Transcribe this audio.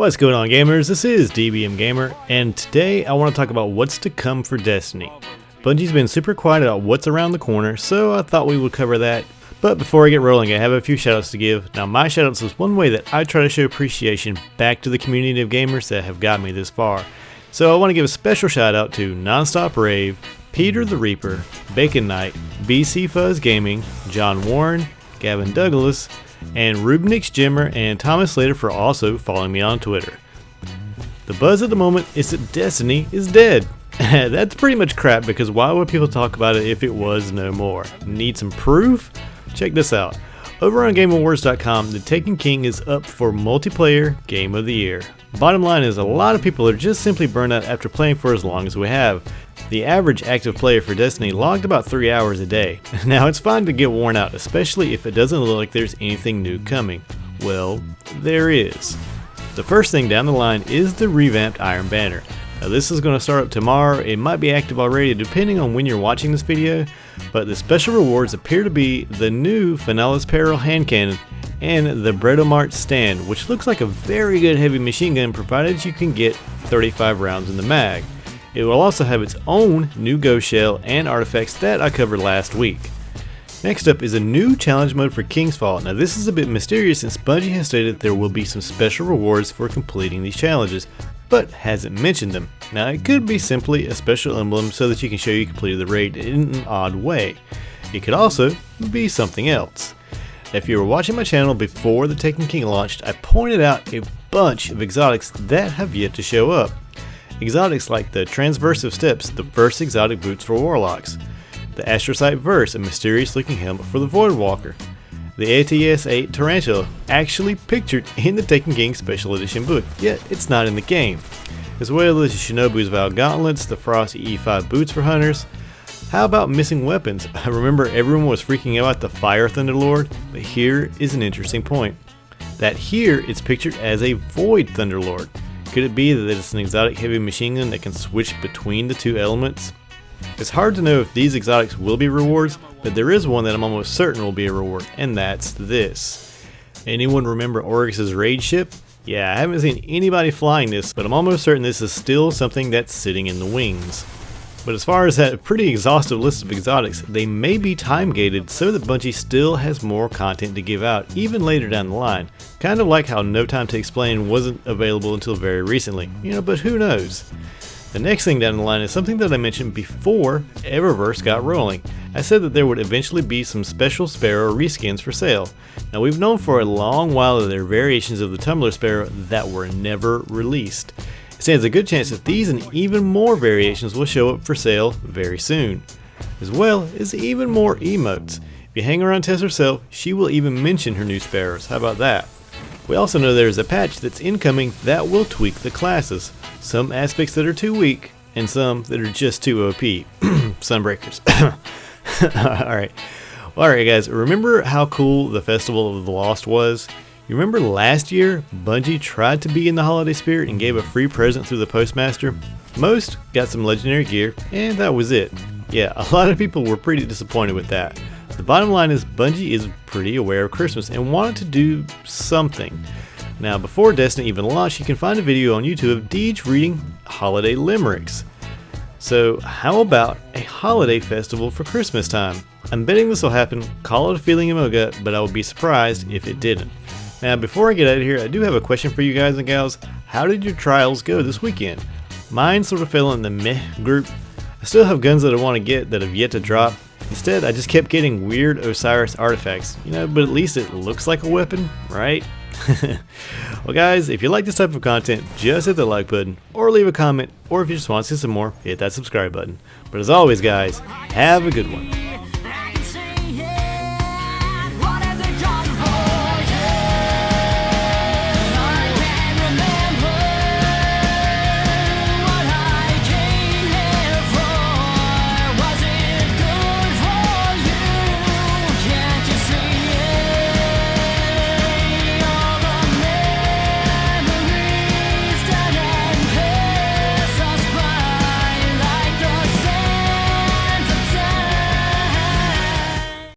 What's going on, gamers? This is DBMgamer, and today I want to talk about what's to come for Destiny. Bungie's been super quiet about what's around the corner, so I thought we would cover that. But before I get rolling, I have a few shoutouts to give. Now, my shoutouts is one way that I try to show appreciation back to the community of gamers that have got me this far. So I want to give a special shout out to Nonstop Rave, Peter the Reaper, Bacon Knight, BC Fuzz Gaming, John Warren, Gavin Douglas, and Rubnix Jimmer and Thomas Slater for also following me on Twitter. The buzz at the moment is that Destiny is dead. That's pretty much crap, because why would people talk about it if it was no more? Need some proof? Check this out. Over on GameAwards.com, the Taken King is up for Multiplayer Game of the Year. Bottom line is a lot of people are just simply burned out after playing for as long as we have. The average active player for Destiny logged about 3 hours a day. Now, it's fine to get worn out, especially if it doesn't look like there's anything new coming. Well, there is. The first thing down the line is the revamped Iron Banner. Now, this is going to start up tomorrow. It might be active already depending on when you're watching this video, but the special rewards appear to be the new Finalis Peril hand cannon and the Bredomart stand, which looks like a very good heavy machine gun provided you can get 35 rounds in the mag. It will also have its own new ghost shell and artifacts that I covered last week. Next up is a new challenge mode for King's Fall. Now, this is a bit mysterious since Bungie has stated there will be some special rewards for completing these challenges, but hasn't mentioned them. Now, it could be simply a special emblem so that you can show you completed the raid in an odd way. It could also be something else. If you were watching my channel before the Taken King launched, I pointed out a bunch of exotics that have yet to show up. Exotics like the Transversive Steps, the first exotic boots for Warlocks, the Astrocyte Verse, a mysterious looking helmet for the Voidwalker, the ATS-8 Tarantula, actually pictured in the Taken King Special Edition book, yet it's not in the game, as well as the Shinobu's Val Gauntlets, the Frosty E5 boots for Hunters. How about missing weapons? I remember everyone was freaking out about the Fire Thunderlord, but here is an interesting point. That here it's pictured as a Void Thunderlord. Could it be that it's an exotic heavy machine gun that can switch between the two elements? It's hard to know if these exotics will be rewards, but there is one that I'm almost certain will be a reward, and that's this. Anyone remember Oryx's raid ship? Yeah, I haven't seen anybody flying this, but I'm almost certain this is still something that's sitting in the wings. But as far as that pretty exhaustive list of exotics, they may be time gated so that Bungie still has more content to give out even later down the line. Kind of like how No Time to Explain wasn't available until very recently, but who knows? The next thing down the line is something that I mentioned before Eververse got rolling. I said that there would eventually be some special Sparrow reskins for sale. Now, we've known for a long while that there are variations of the Tumbler Sparrow that were never released. It stands a good chance that these and even more variations will show up for sale very soon, as well as even more emotes. If you hang around Tess herself, she will even mention her new Sparrows. How about that? We also know there's a patch that's incoming that will tweak the classes. Some aspects that are too weak, and some that are just too OP. Sunbreakers. Alright guys, remember how cool the Festival of the Lost was? You remember last year, Bungie tried to be in the holiday spirit and gave a free present through the Postmaster? Most got some legendary gear, and that was it. Yeah, a lot of people were pretty disappointed with that. The bottom line is Bungie is pretty aware of Christmas and wanted to do something. Now, before Destiny even launched, you can find a video on YouTube of Deej reading holiday limericks. So how about a holiday festival for Christmas time? I'm betting this will happen. Call it a feeling in my gut, but I would be surprised if it didn't. Now, before I get out of here, I do have a question for you guys and gals. How did your trials go this weekend? Mine sort of fell in the meh group. I still have guns that I want to get that have yet to drop. Instead, I just kept getting weird Osiris artifacts, but at least it looks like a weapon, right? Well guys, if you like this type of content, just hit the like button, or leave a comment, or if you just want to see some more, hit that subscribe button. But as always guys, have a good one.